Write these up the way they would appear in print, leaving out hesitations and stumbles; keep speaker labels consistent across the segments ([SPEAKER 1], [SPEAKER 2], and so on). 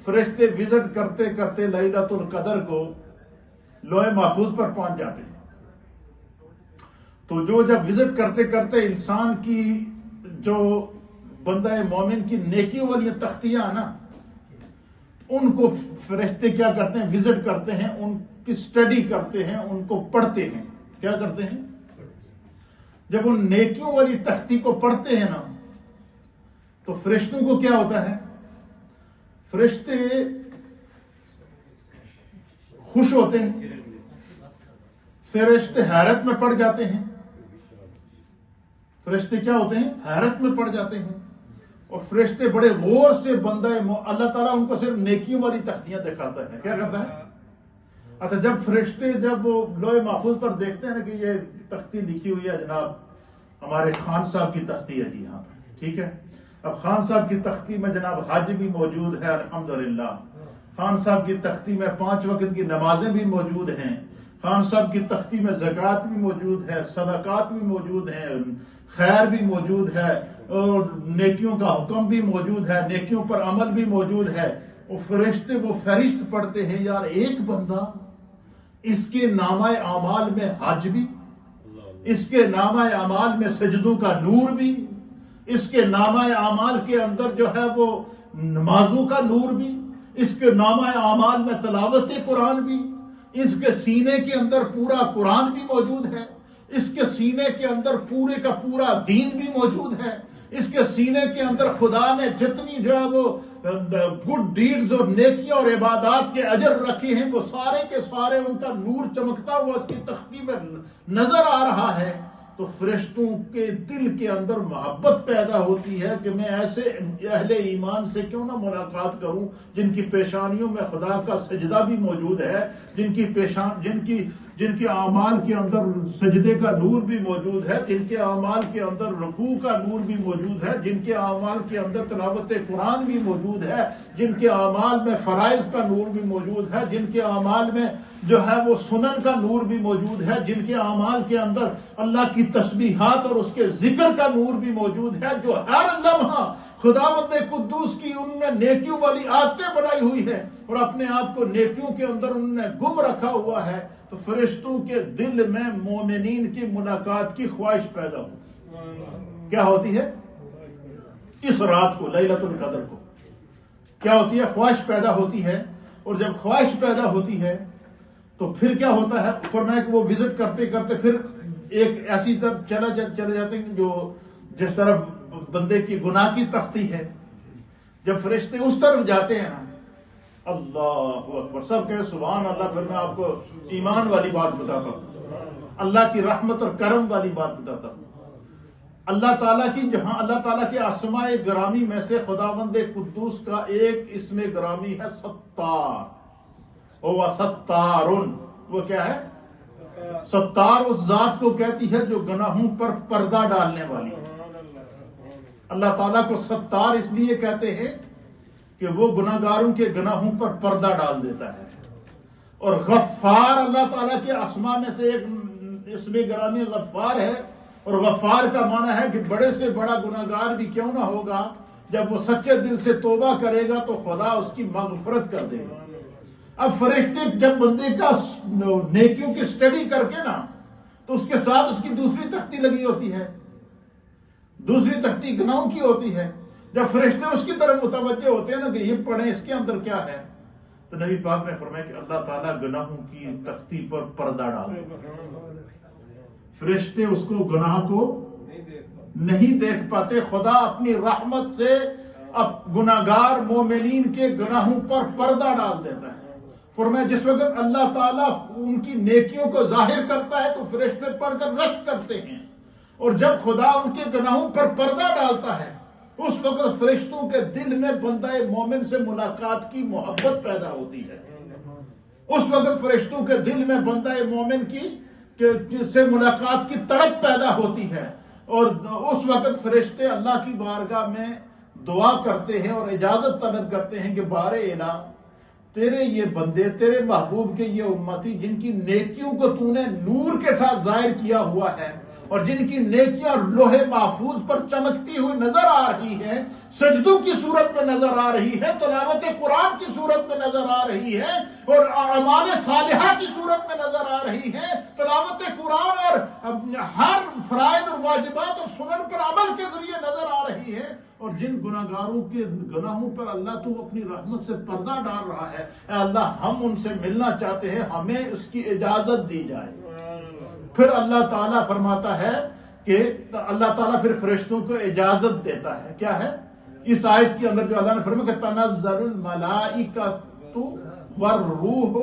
[SPEAKER 1] فرشتے وزٹ کرتے کرتے لیلۃ القدر کو لوح محفوظ پر پہنچ جاتے ہیں. تو جو جب وزٹ کرتے کرتے انسان کی جو بندہ مومن کی نیکیوں والی تختیاں نا، ان کو فرشتے کیا کرتے ہیں؟ وزٹ کرتے ہیں، ان کی اسٹڈی کرتے ہیں، ان کو پڑھتے ہیں. کیا کرتے ہیں؟ جب ان نیکیوں والی تختی کو پڑھتے ہیں نا، تو فرشتوں کو کیا ہوتا ہے؟ فرشتے خوش ہوتے ہیں، فرشتے حیرت میں پڑ جاتے ہیں. فرشتے کیا ہوتے ہیں؟ حیرت میں پڑ جاتے ہیں. اور فرشتے بڑے غور سے اللہ تعالیٰ ان کو صرف نیکیوں والی تختیاں دکھاتا ہے. کیا کرتا ہے؟ اچھا، جب فرشتے جب وہ لوح محفوظ پر دیکھتے ہیں نا کہ یہ تختی لکھی ہوئی ہے جناب ہمارے خان صاحب کی تختی ہے جی یہاں پر، ٹھیک ہے. اب خان صاحب کی تختی میں جناب حج بھی موجود ہے الحمدللہ. خان صاحب کی تختی میں 5 وقت کی نمازیں بھی موجود ہیں. خان صاحب کی تختی میں زکوٰۃ بھی موجود ہے، صدقات بھی موجود ہیں، خیر بھی موجود ہے، اور نیکیوں کا حکم بھی موجود ہے، نیکیوں پر عمل بھی موجود ہے. وہ فرشتے وہ فہرست پڑھتے ہیں، یار ایک بندہ اس کے نامہ اعمال میں حج بھی، اس کے نامہ اعمال میں سجدوں کا نور بھی، اس کے نامہ اعمال کے اندر جو ہے وہ نمازوں کا نور بھی، اس کے نامہ اعمال میں تلاوت قرآن بھی، اس کے سینے کے اندر پورا قرآن بھی موجود ہے، اس کے سینے کے اندر پورے کا پورا دین بھی موجود ہے، اس کے سینے کے اندر خدا نے جتنی جو ہے وہ گڈ ڈیڈز اور نیکیاں اور عبادات کے اجر رکھے ہیں وہ سارے کے سارے ان کا نور چمکتا ہوا اس کی تختی میں نظر آ رہا ہے. تو فرشتوں کے دل کے اندر محبت پیدا ہوتی ہے کہ میں ایسے اہل ایمان سے کیوں نہ ملاقات کروں جن کی پیشانیوں میں خدا کا سجدہ بھی موجود ہے، جن کے اعمال کے اندر سجدے کا نور بھی موجود ہے، جن کے اعمال کے اندر رکوع کا نور بھی موجود ہے، جن کے اعمال کے اندر تلاوت قرآن بھی موجود ہے، جن کے اعمال میں فرائض کا نور بھی موجود ہے، جن کے اعمال میں جو ہے وہ سنن کا نور بھی موجود ہے، جن کے اعمال کے اندر اللہ کی تسبیحات اور اس کے ذکر کا نور بھی موجود ہے، جو ہر لمحہ خداوند قدوس کی ان نے نیکیوں والی عادتیں بنائی ہوئی ہے اور اپنے آپ کو نیکیوں کے اندر انہوں نے گم رکھا ہوا ہے. تو فرشتوں کے دل میں مومنین کی ملاقات کی خواہش پیدا ہوتی. کیا ہوتی ہے؟ اس رات کو لیلۃ القدر کو کیا ہوتی ہے؟ خواہش پیدا ہوتی ہے. اور جب خواہش پیدا ہوتی ہے تو پھر کیا ہوتا ہے؟ فرمایا کہ وہ وزٹ کرتے کرتے پھر ایک ایسی طرف چلے جاتے ہیں جو جس طرف بندے کی گناہ کی تختی ہے. جب فرشتے اس طرف جاتے ہیں نا، اللہ اکبر، سب کہے سبحان اللہ. پھر میں آپ کو ایمان والی بات بتاتا ہوں، اللہ کی رحمت اور کرم والی بات بتاتا ہوں. اللہ تعالیٰ کی جہاں اللہ تعالیٰ کے اسماء گرامی میں سے خداوند قدوس کا ایک اسم گرامی ہے ستار. وہ ستارن، وہ کیا ہے؟ ستار اس ذات کو کہتی ہے جو گناہوں پر پردہ ڈالنے والی ہے. اللہ تعالیٰ کو ستار اس لیے کہتے ہیں کہ وہ گناہگاروں کے گناہوں پر پردہ ڈال دیتا ہے. اور غفار اللہ تعالیٰ کے اسماء میں سے ایک اسم گرامی غفار ہے. اور غفار کا معنی ہے کہ بڑے سے بڑا گناہگار بھی کیوں نہ ہوگا، جب وہ سچے دل سے توبہ کرے گا تو خدا اس کی مغفرت کر دے گا. اب فرشتے جب بندے کا نیکیوں کی سٹڈی کر کے نا، تو اس کے ساتھ اس کی دوسری تختی لگی ہوتی ہے، دوسری تختی گناہوں کی ہوتی ہے. جب فرشتے اس کی طرف متوجہ ہوتے ہیں نا کہ یہ پڑھیں اس کے اندر کیا ہے، تو نبی پاک نے فرمایا کہ اللہ تعالیٰ گناہوں کی تختی پر پردہ ڈال دیتا ہے. فرشتے اس کو گناہ کو نہیں دیکھ پاتے. خدا اپنی رحمت سے اب گناہگار مومنین کے گناہوں پر پردہ ڈال دیتا ہے. فرمایا جس وقت اللہ تعالیٰ ان کی نیکیوں کو ظاہر کرتا ہے تو فرشتے پڑھ کر رش کرتے ہیں، اور جب خدا ان کے گناہوں پر پردہ ڈالتا ہے اس وقت فرشتوں کے دل میں بندہ مومن سے ملاقات کی محبت پیدا ہوتی ہے. اس وقت فرشتوں کے دل میں بندہ مومن کی سے ملاقات کی تڑپ پیدا ہوتی ہے. اور اس وقت فرشتے اللہ کی بارگاہ میں دعا کرتے ہیں اور اجازت طلب کرتے ہیں کہ بار الہ تیرے یہ بندے، تیرے محبوب کے یہ امتی جن کی نیکیوں کو تو نے نور کے ساتھ ظاہر کیا ہوا ہے، اور جن کی نیکیاں لوہے محفوظ پر چمکتی ہوئی نظر آ رہی ہیں، سجدوں کی صورت میں نظر آ رہی ہے، تلاوت قرآن کی صورت میں نظر آ رہی ہے، اور اعمال صالحہ کی صورت میں نظر آ رہی ہے، تلاوت قرآن اور ہر فرائض اور واجبات اور سنن پر عمل کے ذریعے نظر آ رہی ہے، اور جن گناہگاروں کے گناہوں پر اللہ تو اپنی رحمت سے پردہ ڈال رہا ہے، اے اللہ ہم ان سے ملنا چاہتے ہیں، ہمیں اس کی اجازت دی جائے۔ پھر اللہ تعالیٰ فرماتا ہے کہ اللہ تعالیٰ پھر فرشتوں کو اجازت دیتا ہے، کیا ہے اس آیت کے اندر جو اللہ نے فرمایا کہ تنزل الملائکۃ والروح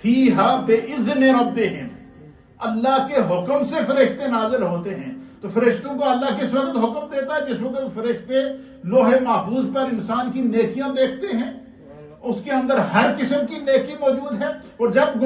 [SPEAKER 1] فیہا بإذن ربہم، اللہ کے حکم سے فرشتے نازل ہوتے ہیں۔ تو فرشتوں کو اللہ کس وقت حکم دیتا ہے؟ جس وقت فرشتے لوہے محفوظ پر انسان کی نیکیاں دیکھتے ہیں، اس کے اندر ہر قسم کی نیکی موجود ہے، اور جب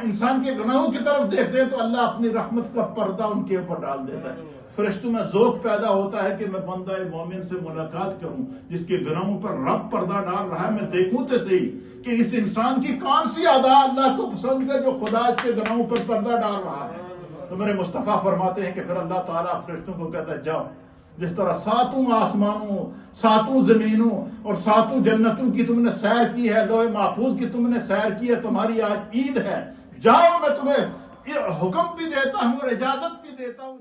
[SPEAKER 1] انسان کے گناہوں کی طرف دیکھتے ہیں تو اللہ اپنی رحمت کا پردہ ان کے اوپر ڈال دیتا ہے۔ فرشتوں میں ذوق پیدا ہوتا ہے کہ میں بندہ مومن سے ملاقات کروں جس کے گناہوں پر رب پردہ ڈال رہا ہے، میں دیکھوں تو صحیح کہ اس انسان کی کون سی ادا اللہ کو پسند ہے جو خدا اس کے گناہوں پر پردہ ڈال رہا ہے۔ تو میرے مصطفیٰ فرماتے ہیں کہ پھر اللہ تعالیٰ فرشتوں کو کہتا ہے جاؤ، جس طرح ساتوں آسمانوں، ساتوں زمینوں اور ساتوں جنتوں کی تم نے سیر کی ہے، لوح محفوظ کی تم نے سیر کی ہے، تمہاری آج عید ہے، جاؤ میں تمہیں حکم بھی دیتا ہوں اور اجازت بھی دیتا ہوں۔